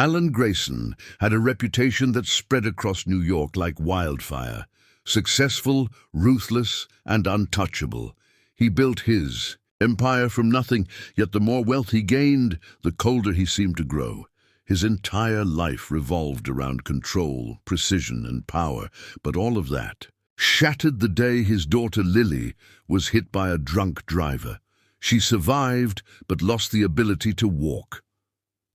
Alan Grayson had a reputation that spread across New York like wildfire. Successful, ruthless, and untouchable. He built his empire from nothing, yet the more wealth he gained, the colder he seemed to grow. His entire life revolved around control, precision, and power, but all of that shattered the day his daughter Lily was hit by a drunk driver. She survived, but lost the ability to walk.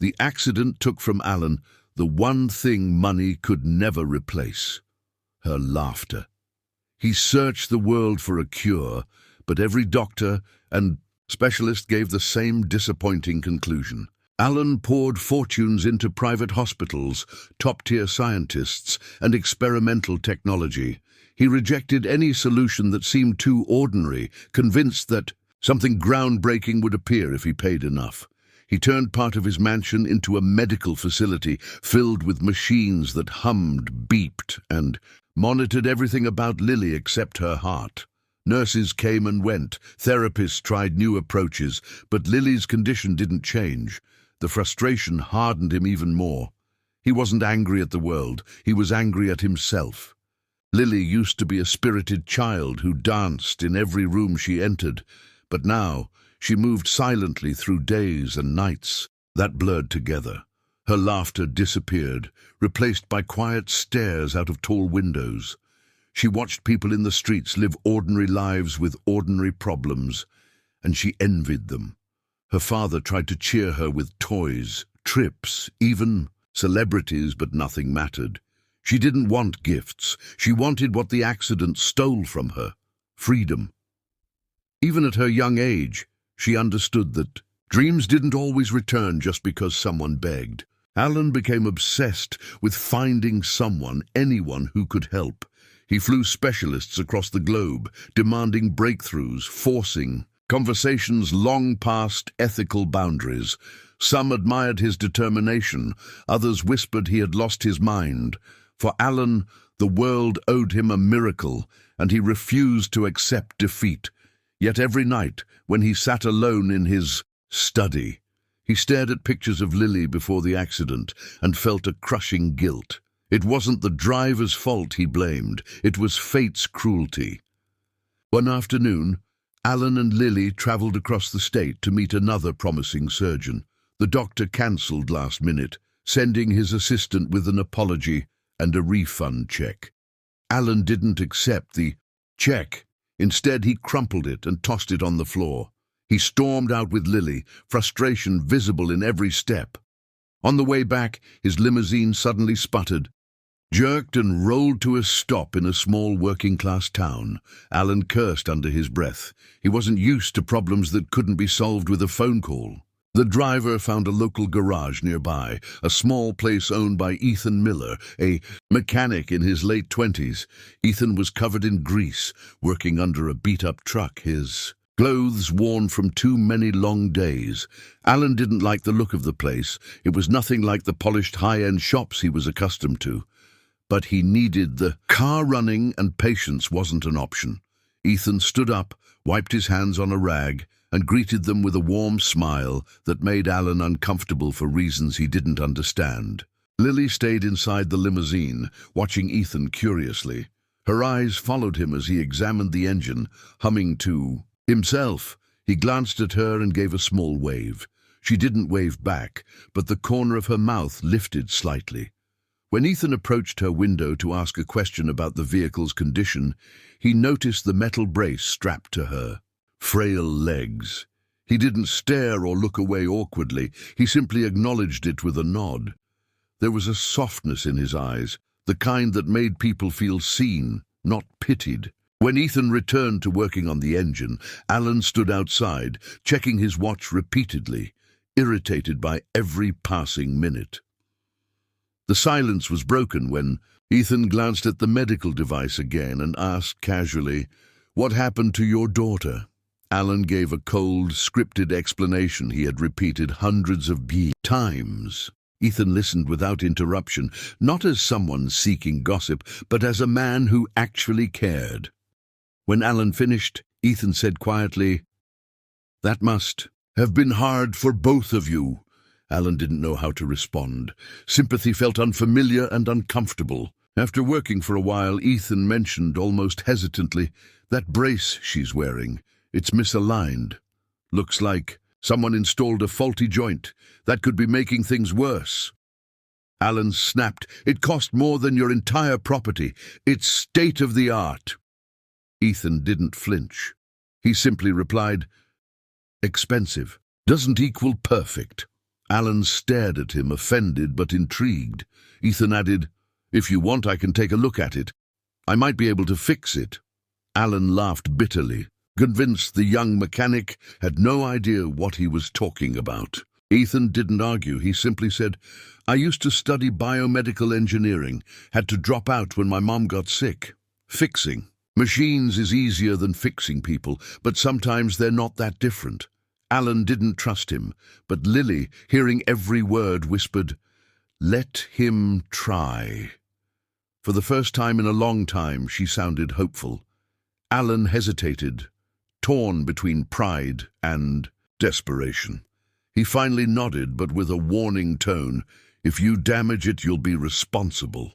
The accident took from Alan the one thing money could never replace: her laughter. He searched the world for a cure, but every doctor and specialist gave the same disappointing conclusion. Alan poured fortunes into private hospitals, top-tier scientists, and experimental technology. He rejected any solution that seemed too ordinary, convinced that something groundbreaking would appear if he paid enough. He turned part of his mansion into a medical facility filled with machines that hummed, beeped, and monitored everything about Lily except her heart. Nurses came and went, therapists tried new approaches, but Lily's condition didn't change. The frustration hardened him even more. He wasn't angry at the world, he was angry at himself. Lily used to be a spirited child who danced in every room she entered, but now she moved silently through days and nights that blurred together. Her laughter disappeared, replaced by quiet stares out of tall windows. She watched people in the streets live ordinary lives with ordinary problems, and she envied them. Her father tried to cheer her with toys, trips, even celebrities, but nothing mattered. She didn't want gifts. She wanted what the accident stole from her: freedom. Even at her young age, she understood that dreams didn't always return just because someone begged. Alan became obsessed with finding someone, anyone who could help. He flew specialists across the globe, demanding breakthroughs, forcing conversations long past ethical boundaries. Some admired his determination, others whispered he had lost his mind. For Alan, the world owed him a miracle, and he refused to accept defeat. Yet every night, when he sat alone in his study, he stared at pictures of Lily before the accident and felt a crushing guilt. It wasn't the driver's fault he blamed, it was fate's cruelty. One afternoon, Alan and Lily traveled across the state to meet another promising surgeon. The doctor cancelled last minute, sending his assistant with an apology and a refund check. Alan didn't accept the check. Instead, he crumpled it and tossed it on the floor. He stormed out with Lily, frustration visible in every step. On the way back, his limousine suddenly sputtered, jerked and rolled to a stop in a small working-class town. Alan cursed under his breath. He wasn't used to problems that couldn't be solved with a phone call. The driver found a local garage nearby, a small place owned by Ethan Miller, a mechanic in his late 20s. Ethan was covered in grease, working under a beat-up truck, his clothes worn from too many long days. Alan didn't like the look of the place. It was nothing like the polished high-end shops he was accustomed to. But he needed the car running, and patience wasn't an option. Ethan stood up, wiped his hands on a rag, and greeted them with a warm smile that made Alan uncomfortable for reasons he didn't understand. Lily stayed inside the limousine, watching Ethan curiously. Her eyes followed him as he examined the engine, humming to himself. He glanced at her and gave a small wave. She didn't wave back, but the corner of her mouth lifted slightly. When Ethan approached her window to ask a question about the vehicle's condition, he noticed the metal brace strapped to her frail legs. He didn't stare or look away awkwardly. He simply acknowledged it with a nod. There was a softness in his eyes, the kind that made people feel seen, not pitied. When Ethan returned to working on the engine, Alan stood outside, checking his watch repeatedly, irritated by every passing minute. The silence was broken when Ethan glanced at the medical device again and asked casually, "What happened to your daughter?" Alan gave a cold, scripted explanation he had repeated hundreds of times. Ethan listened without interruption, not as someone seeking gossip, but as a man who actually cared. When Alan finished, Ethan said quietly, "That must have been hard for both of you." Alan didn't know how to respond. Sympathy felt unfamiliar and uncomfortable. After working for a while, Ethan mentioned, almost hesitantly, "That brace she's wearing, it's misaligned. Looks like someone installed a faulty joint. That could be making things worse." Alan snapped, "It cost more than your entire property. It's state-of-the-art." Ethan didn't flinch. He simply replied, "Expensive doesn't equal perfect." Alan stared at him, offended but intrigued. Ethan added, "If you want, I can take a look at it. I might be able to fix it." Alan laughed bitterly, convinced the young mechanic had no idea what he was talking about. Ethan didn't argue. He simply said, "I used to study biomedical engineering, had to drop out when my mom got sick. Fixing machines is easier than fixing people, but sometimes they're not that different." Alan didn't trust him, but Lily, hearing every word, whispered, "Let him try." For the first time in a long time, she sounded hopeful. Alan hesitated, torn between pride and desperation. He finally nodded, but with a warning tone, "If you damage it, you'll be responsible."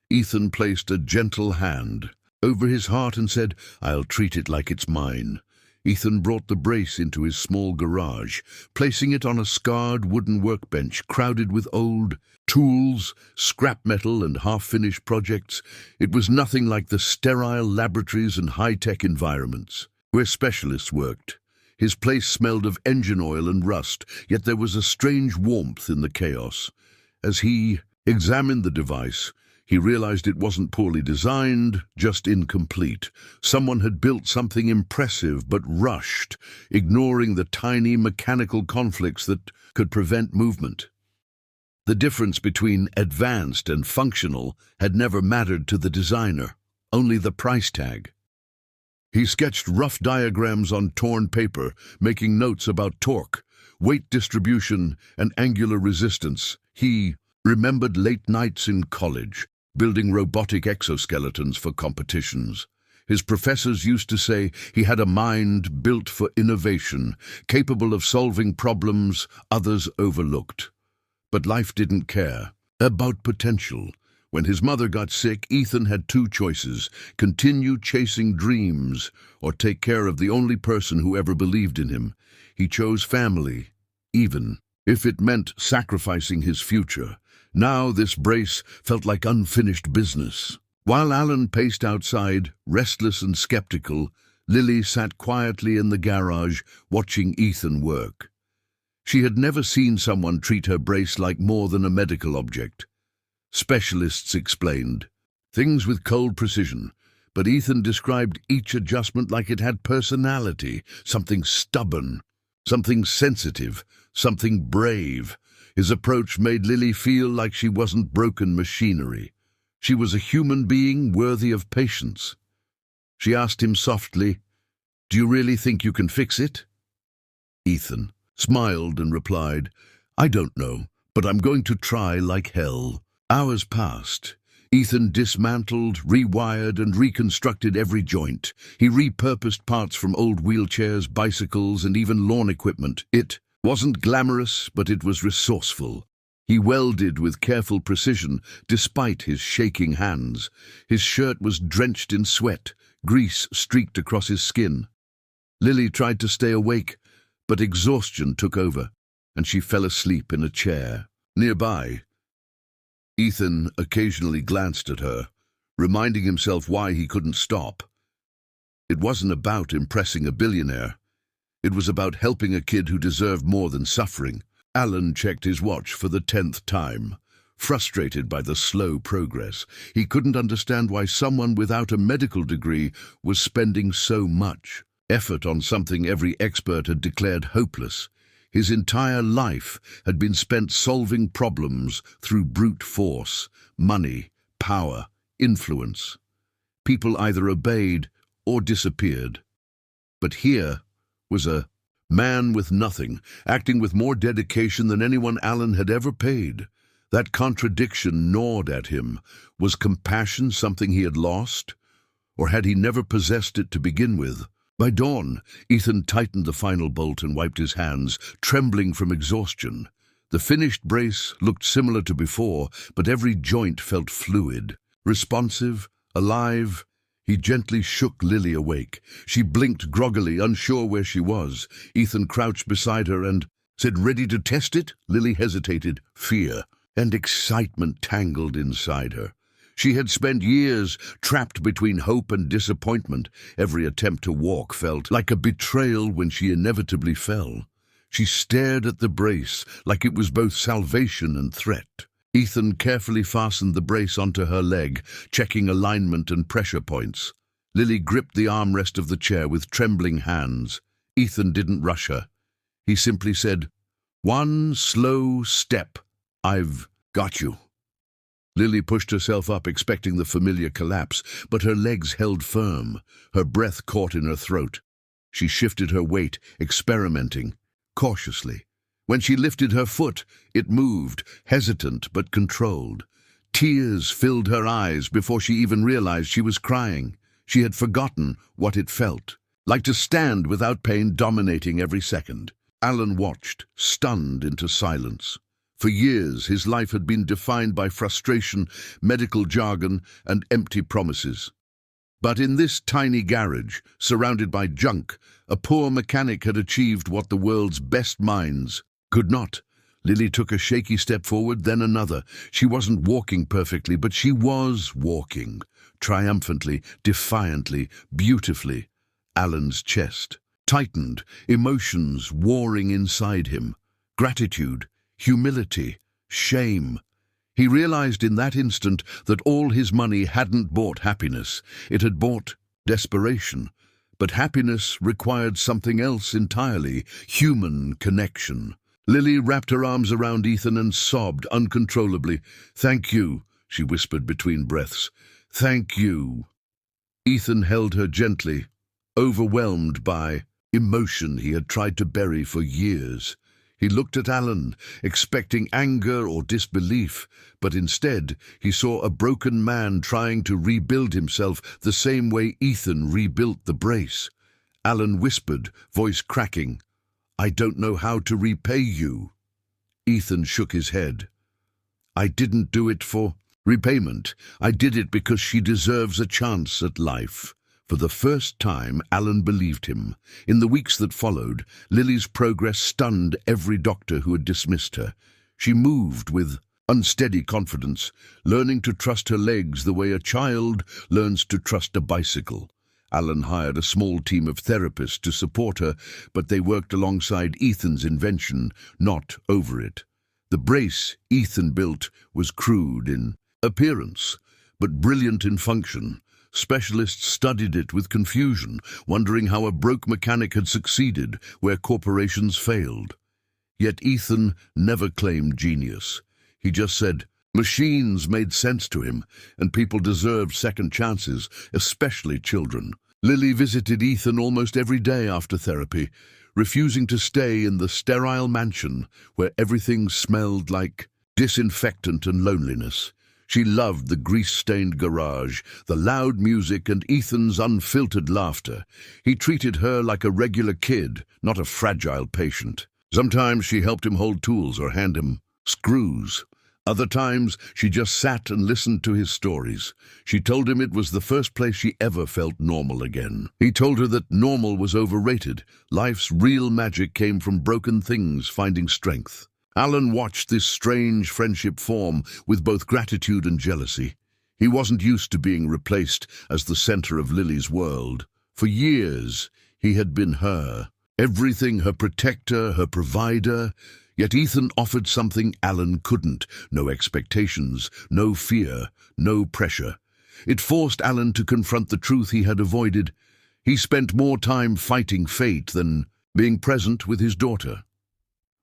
Ethan placed a gentle hand over his heart and said, "I'll treat it like it's mine." Ethan brought the brace into his small garage, placing it on a scarred wooden workbench crowded with old tools, scrap metal, and half-finished projects. It was nothing like the sterile laboratories and high-tech environments where specialists worked. His place smelled of engine oil and rust, yet there was a strange warmth in the chaos. As he examined the device, he realized it wasn't poorly designed, just incomplete. Someone had built something impressive but rushed, ignoring the tiny mechanical conflicts that could prevent movement. The difference between advanced and functional had never mattered to the designer, only the price tag. He sketched rough diagrams on torn paper, making notes about torque, weight distribution, and angular resistance. He remembered late nights in college, building robotic exoskeletons for competitions. His professors used to say he had a mind built for innovation, capable of solving problems others overlooked. But life didn't care about potential. When his mother got sick, Ethan had two choices: continue chasing dreams or take care of the only person who ever believed in him. He chose family, even if it meant sacrificing his future. Now this brace felt like unfinished business. While Alan paced outside, restless and skeptical, Lily sat quietly in the garage, watching Ethan work. She had never seen someone treat her brace like more than a medical object. Specialists explained things with cold precision, but Ethan described each adjustment like it had personality, something stubborn, something sensitive, something brave. His approach made Lily feel like she wasn't broken machinery. She was a human being worthy of patience. She asked him softly, "Do you really think you can fix it?" Ethan smiled and replied, "I don't know, but I'm going to try like hell." Hours passed. Ethan dismantled, rewired, and reconstructed every joint. He repurposed parts from old wheelchairs, bicycles, and even lawn equipment. It wasn't glamorous, but it was resourceful. He welded with careful precision, despite his shaking hands. His shirt was drenched in sweat, grease streaked across his skin. Lily tried to stay awake, but exhaustion took over, and she fell asleep in a chair. Nearby, Ethan occasionally glanced at her, reminding himself why he couldn't stop. It wasn't about impressing a billionaire. It was about helping a kid who deserved more than suffering. Alan checked his watch for the 10th time. Frustrated by the slow progress, he couldn't understand why someone without a medical degree was spending so much effort on something every expert had declared hopeless. His entire life had been spent solving problems through brute force, money, power, influence. People either obeyed or disappeared. But here was a man with nothing, acting with more dedication than anyone Alan had ever paid. That contradiction gnawed at him. Was compassion something he had lost? Or had he never possessed it to begin with? By dawn, Ethan tightened the final bolt and wiped his hands, trembling from exhaustion. The finished brace looked similar to before, but every joint felt fluid, responsive, alive. He gently shook Lily awake. She blinked groggily, unsure where she was. Ethan crouched beside her and said, "Ready to test it?" Lily hesitated. Fear and excitement tangled inside her. She had spent years trapped between hope and disappointment. Every attempt to walk felt like a betrayal when she inevitably fell. She stared at the brace like it was both salvation and threat. Ethan carefully fastened the brace onto her leg, checking alignment and pressure points. Lily gripped the armrest of the chair with trembling hands. Ethan didn't rush her. He simply said, "One slow step. I've got you." Lily pushed herself up, expecting the familiar collapse, but her legs held firm. Her breath caught in her throat. She shifted her weight, experimenting, cautiously. When she lifted her foot, it moved, hesitant but controlled. Tears filled her eyes before she even realized she was crying. She had forgotten what it felt, like to stand without pain dominating every second. Alan watched, stunned into silence. For years, his life had been defined by frustration, medical jargon, and empty promises. But in this tiny garage, surrounded by junk, a poor mechanic had achieved what the world's best minds could not. Lily took a shaky step forward, then another. She wasn't walking perfectly, but she was walking, triumphantly, defiantly, beautifully. Alan's chest tightened, emotions warring inside him. Gratitude, humility, shame. He realized in that instant that all his money hadn't bought happiness. It had bought desperation. But happiness required something else entirely, human connection. Lily wrapped her arms around Ethan and sobbed uncontrollably. "Thank you," she whispered between breaths. "Thank you." Ethan held her gently, overwhelmed by emotion he had tried to bury for years. He looked at Alan, expecting anger or disbelief, but instead he saw a broken man trying to rebuild himself the same way Ethan rebuilt the brace. Alan whispered, voice cracking, "I don't know how to repay you." Ethan shook his head. "I didn't do it for repayment. I did it because she deserves a chance at life." For the first time, Alan believed him. In the weeks that followed, Lily's progress stunned every doctor who had dismissed her. She moved with unsteady confidence, learning to trust her legs the way a child learns to trust a bicycle. Alan hired a small team of therapists to support her, but they worked alongside Ethan's invention, not over it. The brace Ethan built was crude in appearance, but brilliant in function. Specialists studied it with confusion, wondering how a broke mechanic had succeeded where corporations failed. Yet Ethan never claimed genius. He just said machines made sense to him, and people deserved second chances, especially children. Lily visited Ethan almost every day after therapy, refusing to stay in the sterile mansion where everything smelled like disinfectant and loneliness. She loved the grease-stained garage, the loud music, and Ethan's unfiltered laughter. He treated her like a regular kid, not a fragile patient. Sometimes she helped him hold tools or hand him screws. Other times, she just sat and listened to his stories. She told him it was the first place she ever felt normal again. He told her that normal was overrated. Life's real magic came from broken things finding strength. Alan watched this strange friendship form with both gratitude and jealousy. He wasn't used to being replaced as the center of Lily's world. For years, he had been her. Everything, her protector, her provider. Yet Ethan offered something Alan couldn't. No expectations, no fear, no pressure. It forced Alan to confront the truth he had avoided. He spent more time fighting fate than being present with his daughter.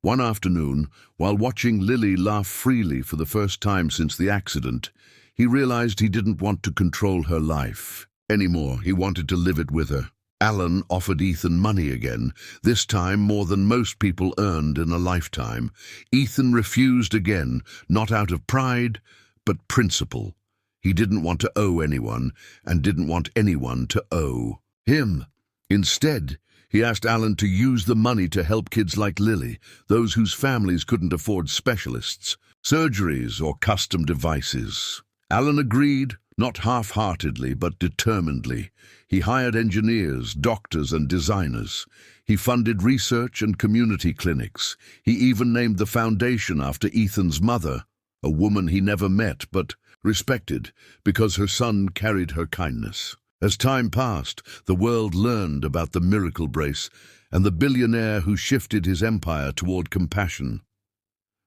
One afternoon, while watching Lily laugh freely for the first time since the accident, he realized he didn't want to control her life anymore. He wanted to live it with her. Alan offered Ethan money again, this time more than most people earned in a lifetime. Ethan refused again, not out of pride, but principle. He didn't want to owe anyone, and didn't want anyone to owe him. Instead, He asked Alan to use the money to help kids like Lily, those whose families couldn't afford specialists, surgeries, or custom devices. Alan agreed, not half-heartedly but determinedly. He hired engineers, doctors, and designers. He funded research and community clinics. He even named the foundation after Ethan's mother, a woman he never met but respected because her son carried her kindness. As time passed, the world learned about the miracle brace and the billionaire who shifted his empire toward compassion.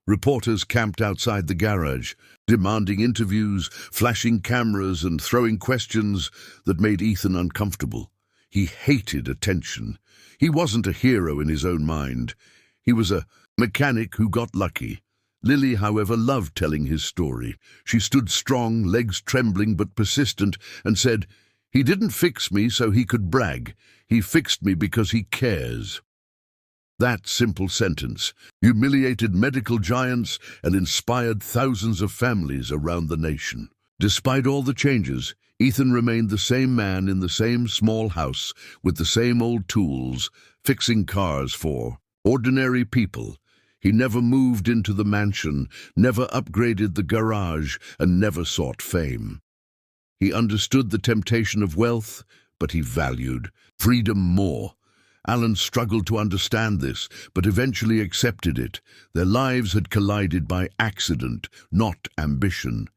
Reporters camped outside the garage, demanding interviews, flashing cameras, and throwing questions that made Ethan uncomfortable. He hated attention. He wasn't a hero in his own mind. He was a mechanic who got lucky. Lily, however, loved telling his story. She stood strong, legs trembling but persistent, and said, "He didn't fix me so he could brag. He fixed me because he cares." That simple sentence humiliated medical giants and inspired thousands of families around the nation. Despite all the changes, Ethan remained the same man in the same small house with the same old tools, fixing cars for ordinary people. He never moved into the mansion, never upgraded the garage, and never sought fame. He understood the temptation of wealth, but he valued freedom more. Alan struggled to understand this, but eventually accepted it. Their lives had collided by accident, not ambition.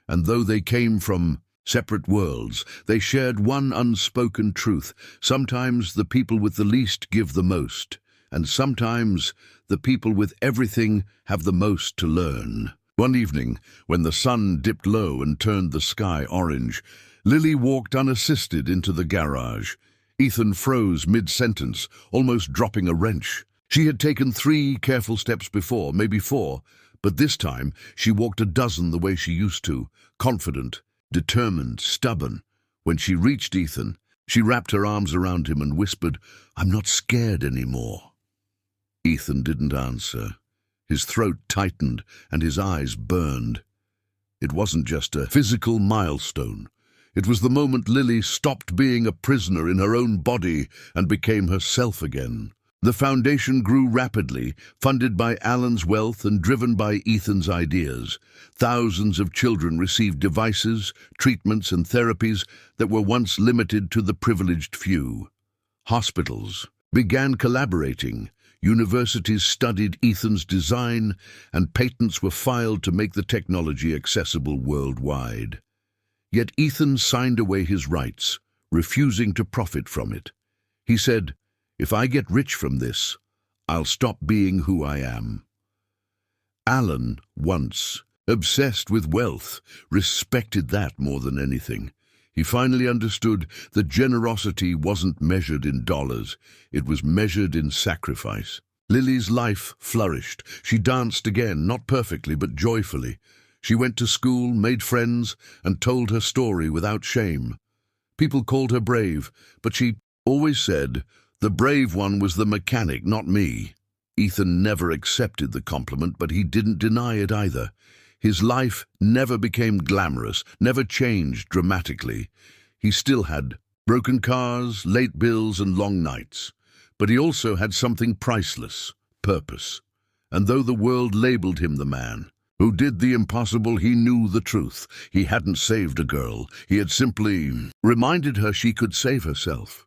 And though they came from separate worlds, they shared one unspoken truth. Sometimes the people with the least give the most, and sometimes the people with everything have the most to learn. One evening, when the sun dipped low and turned the sky orange, Lily walked unassisted into the garage. Ethan froze mid-sentence, almost dropping a wrench. She had taken 3 careful steps before, maybe 4, but this time she walked a dozen the way she used to, confident, determined, stubborn. When she reached Ethan, she wrapped her arms around him and whispered, "I'm not scared anymore." Ethan didn't answer. His throat tightened and his eyes burned. It wasn't just a physical milestone. It was the moment Lily stopped being a prisoner in her own body and became herself again. The foundation grew rapidly, funded by Alan's wealth and driven by Ethan's ideas. Thousands of children received devices, treatments, and therapies that were once limited to the privileged few. Hospitals began collaborating. Universities studied Ethan's design, and patents were filed to make the technology accessible worldwide. Yet Ethan signed away his rights, refusing to profit from it. He said, "If I get rich from this, I'll stop being who I am." Alan, once obsessed with wealth, respected that more than anything. He finally understood that generosity wasn't measured in dollars, it was measured in sacrifice. Lily's life flourished. She danced again, not perfectly, but joyfully. She went to school, made friends, and told her story without shame. People called her brave, but she always said, "The brave one was the mechanic, not me." Ethan never accepted the compliment, but he didn't deny it either. His life never became glamorous, never changed dramatically. He still had broken cars, late bills, and long nights. But he also had something priceless, purpose. And though the world labeled him the man who did the impossible, he knew the truth. He hadn't saved a girl. He had simply reminded her she could save herself.